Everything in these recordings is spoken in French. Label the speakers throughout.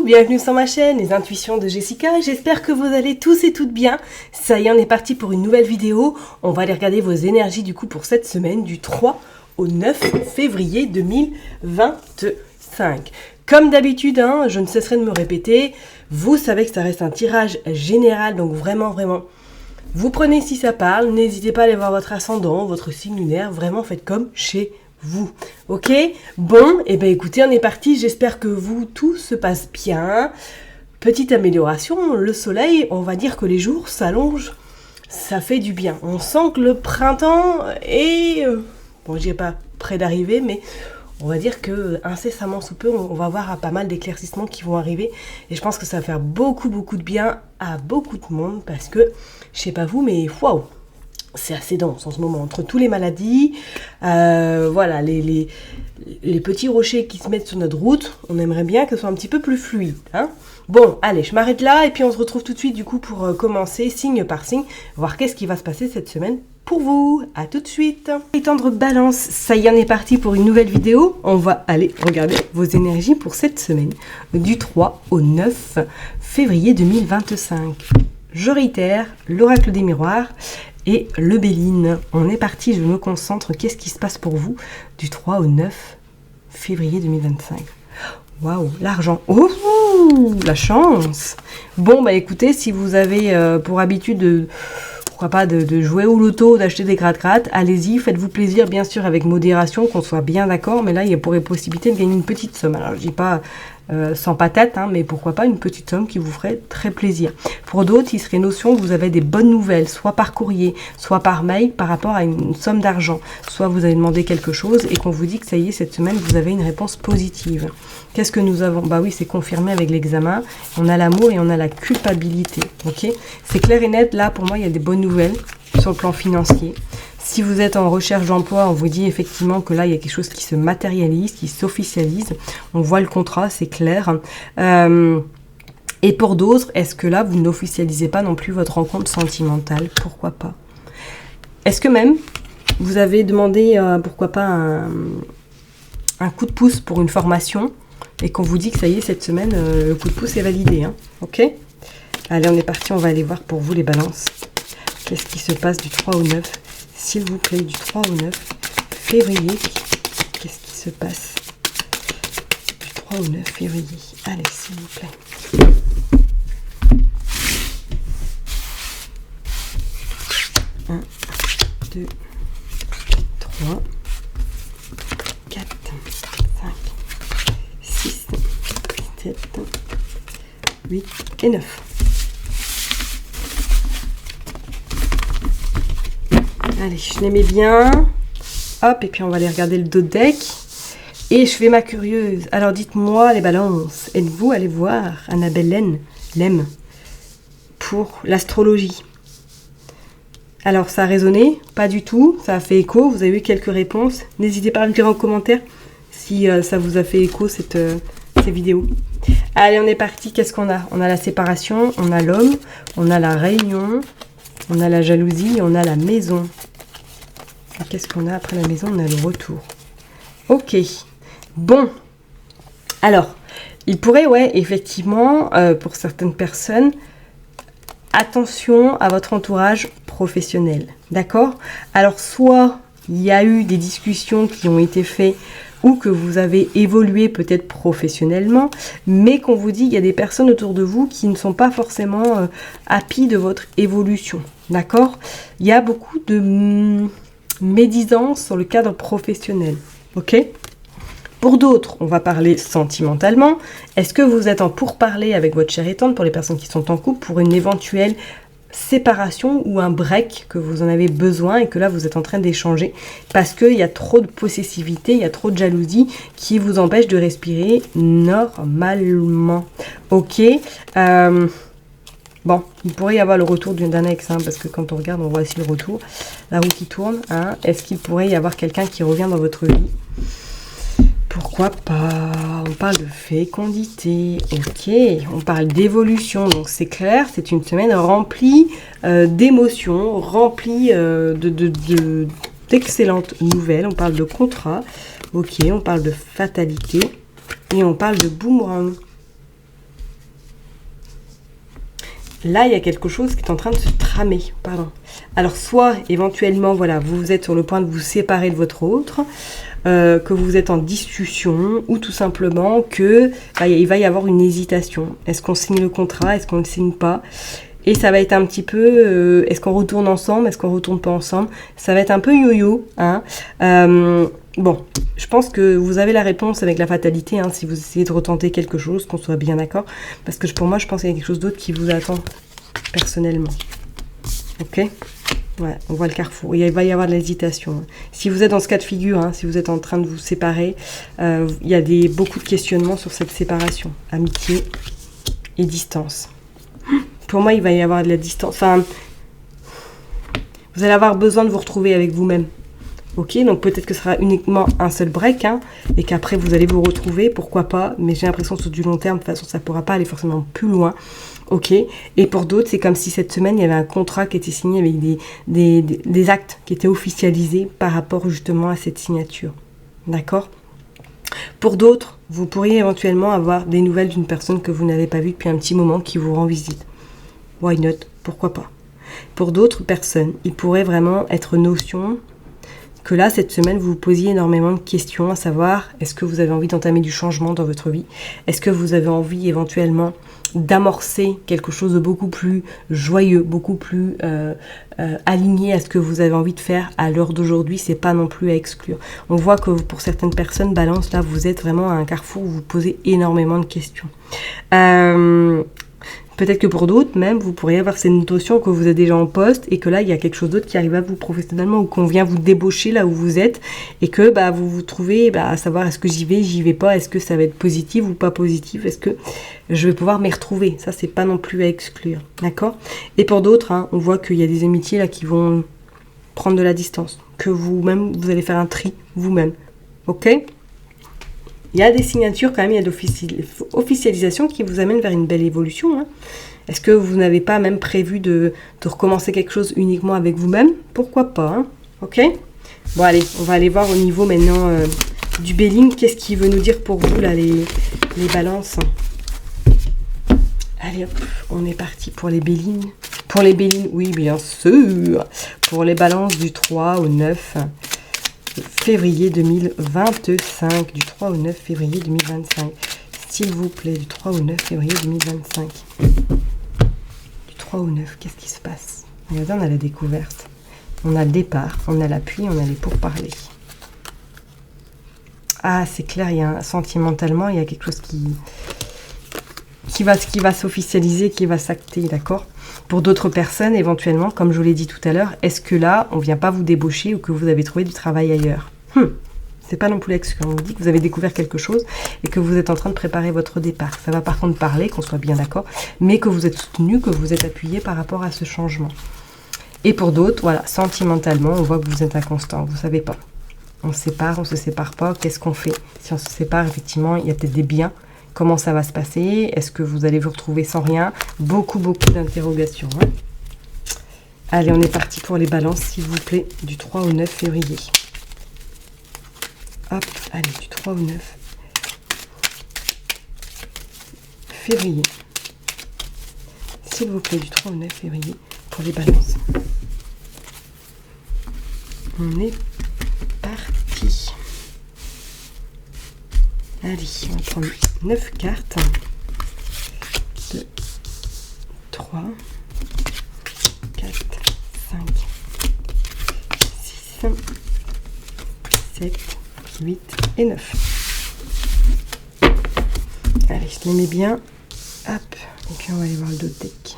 Speaker 1: bienvenue sur ma chaîne, les intuitions de Jessica. J'espère que vous allez tous et toutes bien. Ça y est, on est parti pour une nouvelle vidéo. On va aller regarder vos énergies du coup pour cette semaine du 3 au 9 février 2025. Comme d'habitude, je ne cesserai de me répéter. Vous savez que ça reste un tirage général, donc vraiment, vous prenez si ça parle. N'hésitez pas à aller voir votre ascendant, votre signe lunaire. Vraiment, faites comme chez vous. Ok? Bon, et bien écoutez, on est parti. J'espère que tout se passe bien. Petite amélioration, le soleil, on va dire que les jours s'allongent. Ça fait du bien. On sent que le printemps est... bon, je dirais pas près d'arriver, mais... on va dire que incessamment sous peu, on va avoir pas mal d'éclaircissements qui vont arriver. Et je pense que ça va faire beaucoup de bien à beaucoup de monde. Parce que, je sais pas vous, mais waouh, c'est assez dense en ce moment. Entre tous les maladies, voilà, les petits rochers qui se mettent sur notre route, on aimerait bien que ce soit un petit peu plus fluide. Bon, allez, je m'arrête là. Et puis on se retrouve tout de suite du coup pour commencer signe par signe. Voir qu'est-ce qui va se passer cette semaine. Pour vous, à tout de suite. Les tendres balance, ça y est, on est parti pour une nouvelle vidéo. On va aller regarder vos énergies pour cette semaine, du 3 au 9 février 2025. Je réitère, l'oracle des miroirs et le Béline. On est parti, je me concentre. Qu'est-ce qui se passe pour vous du 3 au 9 février 2025? Waouh, l'argent. Oh, la chance. Bon, bah écoutez, si vous avez pour habitude de... pourquoi pas de jouer au loto, d'acheter des gratte-gratte, allez-y, faites-vous plaisir, bien sûr, avec modération, qu'on soit bien d'accord, mais là, il y a pour possibilité de gagner une petite somme. Alors, je dis pas sans patate, mais pourquoi pas une petite somme qui vous ferait très plaisir. Pour d'autres, il serait notion que vous avez des bonnes nouvelles, soit par courrier, soit par mail, par rapport à une somme d'argent. Soit vous avez demandé quelque chose et qu'on vous dit que ça y est, cette semaine, vous avez une réponse positive. Qu'est-ce que nous avons? Bah oui, c'est confirmé avec l'examen. On a l'amour et on a la culpabilité. Ok? C'est clair et net. Là, pour moi, il y a des bonnes nouvelles sur le plan financier. Si vous êtes en recherche d'emploi, on vous dit effectivement que là, il y a quelque chose qui se matérialise, qui s'officialise. On voit le contrat, c'est clair. Et pour d'autres, est-ce que là, vous n'officialisez pas non plus votre rencontre sentimentale? Pourquoi pas? Est-ce que même, vous avez demandé, pourquoi pas, un coup de pouce pour une formation et qu'on vous dit que ça y est, cette semaine, le coup de pouce est validé. Ok? Allez, on est parti, on va aller voir pour vous les balances. Qu'est-ce qui se passe du 3 au 9? S'il vous plaît, du 3 au 9 février, qu'est-ce qui se passe du 3 au 9 février? Allez, s'il vous plaît. 1, 2, 3, 4, 5, 6, 7, 8 et 9. Allez, je les mets bien. Hop, et puis on va aller regarder le dos de deck. Et je fais ma curieuse. Alors dites-moi les balances. Êtes-vous allé voir Annabelle Lem pour l'astrologie? Alors ça a résonné? Pas du tout. Ça a fait écho. Vous avez eu quelques réponses. N'hésitez pas à me dire en commentaire si ça vous a fait écho ces vidéos. Allez, on est parti. Qu'est-ce qu'on a? On a la séparation, on a l'homme, on a la réunion, on a la jalousie, on a la maison. Qu'est-ce qu'on a après la maison? On a le retour. Ok. Bon. Alors, il pourrait, effectivement, pour certaines personnes, attention à votre entourage professionnel. D'accord? Alors, soit il y a eu des discussions qui ont été faites ou que vous avez évolué peut-être professionnellement, mais qu'on vous dit qu'il y a des personnes autour de vous qui ne sont pas forcément happy de votre évolution. D'accord? Il y a beaucoup de médisance sur le cadre professionnel. Ok? Pour d'autres, on va parler sentimentalement. Est-ce que vous êtes en pourparlers avec votre chère et tendre, pour les personnes qui sont en couple, pour une éventuelle séparation ou un break, que vous en avez besoin et que là vous êtes en train d'échanger parce qu'il y a trop de possessivité, il y a trop de jalousie qui vous empêche de respirer normalement. Ok. Bon, il pourrait y avoir le retour d'un ex, parce que quand on regarde, on voit aussi le retour. La roue qui tourne. Est-ce qu'il pourrait y avoir quelqu'un qui revient dans votre vie? Pourquoi pas? On parle de fécondité. Ok, on parle d'évolution. Donc c'est clair, c'est une semaine remplie d'émotions, remplie d'excellentes nouvelles. On parle de contrat. Ok, on parle de fatalité. Et on parle de boomerang. là, il y a quelque chose qui est en train de se tramer. Pardon. Alors, soit, éventuellement, voilà, vous êtes sur le point de vous séparer de votre autre, que vous êtes en discussion, ou tout simplement que il va y avoir une hésitation. Est-ce qu'on signe le contrat? Est-ce qu'on ne le signe pas? Et ça va être un petit peu, est-ce qu'on retourne ensemble? Est-ce qu'on retourne pas ensemble? Ça va être un peu yo-yo, hein. Bon, je pense que vous avez la réponse avec la fatalité, hein, si vous essayez de retenter quelque chose, qu'on soit bien d'accord. Parce que pour moi, je pense qu'il y a quelque chose d'autre qui vous attend, personnellement. Ok? Ouais, on voit le carrefour. Il va y avoir de l'hésitation. Si vous êtes dans ce cas de figure, hein, si vous êtes en train de vous séparer, il y a beaucoup de questionnements sur cette séparation. Amitié et distance. Pour moi, il va y avoir de la distance. Enfin, vous allez avoir besoin de vous retrouver avec vous-même. Ok, donc peut-être que ce sera uniquement un seul break, hein, et qu'après vous allez vous retrouver, pourquoi pas, mais j'ai l'impression que sur du long terme, de toute façon, ça ne pourra pas aller forcément plus loin. Ok, et pour d'autres, c'est comme si cette semaine, il y avait un contrat qui était signé avec des actes qui étaient officialisés par rapport justement à cette signature. D'accord ? Pour d'autres, vous pourriez éventuellement avoir des nouvelles d'une personne que vous n'avez pas vue depuis un petit moment qui vous rend visite. Why not ? Pourquoi pas ? Pour d'autres personnes, il pourrait vraiment être notion que là, cette semaine, vous vous posiez énormément de questions, à savoir, est-ce que vous avez envie d'entamer du changement dans votre vie? Est-ce que vous avez envie éventuellement d'amorcer quelque chose de beaucoup plus joyeux, beaucoup plus aligné à ce que vous avez envie de faire à l'heure d'aujourd'hui? C'est pas non plus à exclure. On voit que pour certaines personnes, Balance, là, vous êtes vraiment à un carrefour où vous posez énormément de questions. Peut-être que pour d'autres, même, vous pourriez avoir cette notion que vous êtes déjà en poste et que là, il y a quelque chose d'autre qui arrive à vous professionnellement ou qu'on vient vous débaucher là où vous êtes et que vous vous trouvez à savoir est-ce que j'y vais pas, est-ce que ça va être positif ou pas positif, est-ce que je vais pouvoir m'y retrouver. Ça, c'est pas non plus à exclure, d'accord? Et pour d'autres, hein, on voit qu'il y a des amitiés là qui vont prendre de la distance, que vous-même, vous allez faire un tri vous-même, ok? Il y a des signatures quand même, il y a d'officialisation qui vous amènent vers une belle évolution. Hein. Est-ce que vous n'avez pas même prévu de recommencer quelque chose uniquement avec vous-même? Pourquoi pas, hein. Ok? Bon allez, on va aller voir au niveau maintenant du Béline. Qu'est-ce qu'il veut nous dire pour vous là, les balances? Allez hop, on est parti pour les Bélines. Pour les Bélines, oui bien sûr. Pour les balances du 3 au 9 février 2025, du 3 au 9 février 2025. S'il vous plaît, du 3 au 9 février 2025. Du 3 au 9, qu'est-ce qui se passe? Regardez, on a la découverte. On a le départ, on a l'appui, on a les pourparlers. Ah, c'est clair, il y a sentimentalement, il y a quelque chose qui va s'officialiser, qui va s'acter, d'accord? Pour d'autres personnes, éventuellement, comme je vous l'ai dit tout à l'heure, est-ce que là, on ne vient pas vous débaucher ou que vous avez trouvé du travail ailleurs? C'est pas non plus l'excuse. On vous dit que vous avez découvert quelque chose et que vous êtes en train de préparer votre départ. Ça va par contre parler, qu'on soit bien d'accord, mais que vous êtes soutenu, que vous êtes appuyé par rapport à ce changement. Et pour d'autres, voilà, sentimentalement, on voit que vous êtes inconstant, vous savez pas. On se sépare, on se sépare pas, qu'est-ce qu'on fait? Si on se sépare, effectivement, il y a peut-être des biens. Comment ça va se passer? Est-ce que vous allez vous retrouver sans rien? Beaucoup d'interrogations. Hein. Allez, on est parti pour les balances, s'il vous plaît, du 3 au 9 février. Hop, allez, du 3 au 9 février. S'il vous plaît, du 3 au 9 février pour les balances. On est parti. Allez, on va prendre 9 cartes. 2, 3, 4, 5, 6, 7, 8 et 9. Allez, je les mets bien. Hop. Et puis on va aller voir le d'autres deck.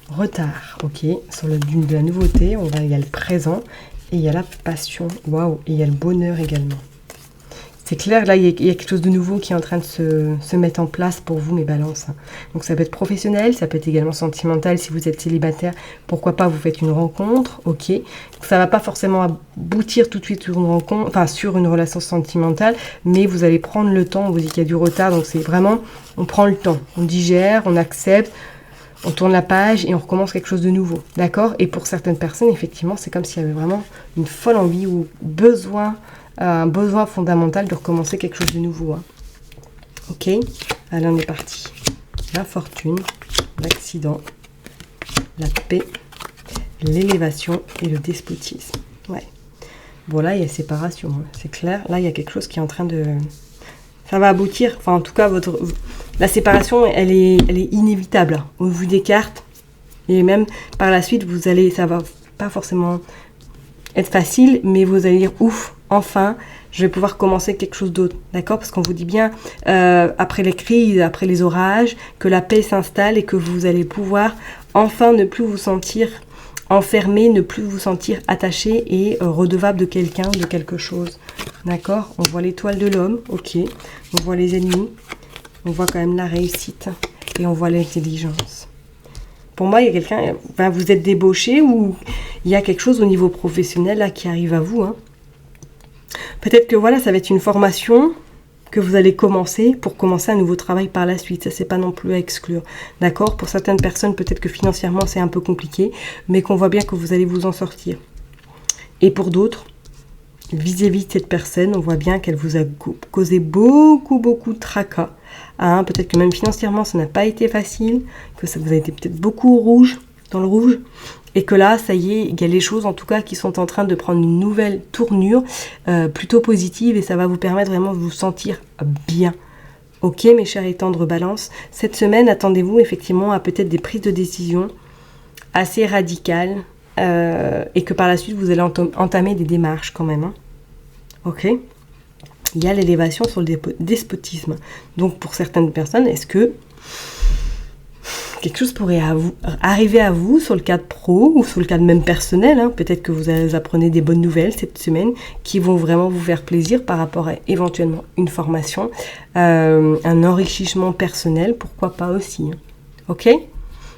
Speaker 1: Retard, ok. Sur le dune de la nouveauté, il y a le présent et il y a la passion. Waouh. Et il y a le bonheur également. C'est clair, là, il y a quelque chose de nouveau qui est en train de se mettre en place pour vous, mes balances. Donc, ça peut être professionnel, ça peut être également sentimental. Si vous êtes célibataire, pourquoi pas, vous faites une rencontre, ok. Donc, ça va pas forcément aboutir tout de suite sur une rencontre, enfin, sur une relation sentimentale, mais vous allez prendre le temps. On vous dit qu'il y a du retard, donc c'est vraiment, on prend le temps. On digère, on accepte, on tourne la page et on recommence quelque chose de nouveau, d'accord? Et pour certaines personnes, effectivement, c'est comme s'il y avait vraiment une folle envie ou un besoin fondamental de recommencer quelque chose de nouveau. Hein. Ok, allez, on est parti. La fortune, l'accident, la paix, l'élévation et le despotisme. Ouais. Bon, là, il y a séparation, hein, c'est clair. Là, il y a quelque chose qui est en train de... Ça va aboutir. Enfin, en tout cas, la séparation, elle est inévitable, hein, au vu des cartes. Et même, par la suite, ça va pas forcément être facile, mais vous allez dire, ouf, enfin, je vais pouvoir commencer quelque chose d'autre. D'accord? Parce qu'on vous dit bien, après les crises, après les orages, que la paix s'installe et que vous allez pouvoir enfin ne plus vous sentir enfermé, ne plus vous sentir attaché et redevable de quelqu'un, de quelque chose. D'accord? On voit l'étoile de l'homme, ok. On voit les ennemis. On voit quand même la réussite. Et on voit l'intelligence. Pour moi, il y a quelqu'un... Enfin, vous êtes débauché ou il y a quelque chose au niveau professionnel là qui arrive à vous. Hein. Peut-être que voilà, ça va être une formation que vous allez commencer pour commencer un nouveau travail par la suite. Ça, c'est pas non plus à exclure. D'accord? Pour certaines personnes, peut-être que financièrement, c'est un peu compliqué, mais qu'on voit bien que vous allez vous en sortir. Et pour d'autres, vis-à-vis de cette personne, on voit bien qu'elle vous a causé beaucoup de tracas. Hein, peut-être que même financièrement, ça n'a pas été facile, que ça vous a été peut-être beaucoup dans le rouge, et que là, ça y est, il y a les choses en tout cas qui sont en train de prendre une nouvelle tournure, plutôt positive, et ça va vous permettre vraiment de vous sentir bien. Ok, mes chers et tendres balances, cette semaine, attendez-vous effectivement à peut-être des prises de décision assez radicales, et que par la suite, vous allez entamer des démarches quand même. Hein. Ok ? Il y a l'élévation sur le despotisme. Donc, pour certaines personnes, est-ce que quelque chose pourrait arriver à vous sur le cadre pro ou sur le cadre même personnel, hein. Peut-être que vous apprenez des bonnes nouvelles cette semaine qui vont vraiment vous faire plaisir par rapport à éventuellement une formation, un enrichissement personnel, pourquoi pas aussi. Hein. Ok ?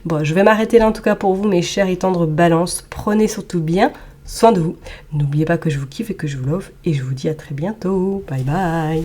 Speaker 1: Bon, je vais m'arrêter là en tout cas pour vous, mes chers et tendres balances. Prenez surtout bien soin de vous. N'oubliez pas que je vous kiffe et que je vous love. Et je vous dis à très bientôt. Bye bye.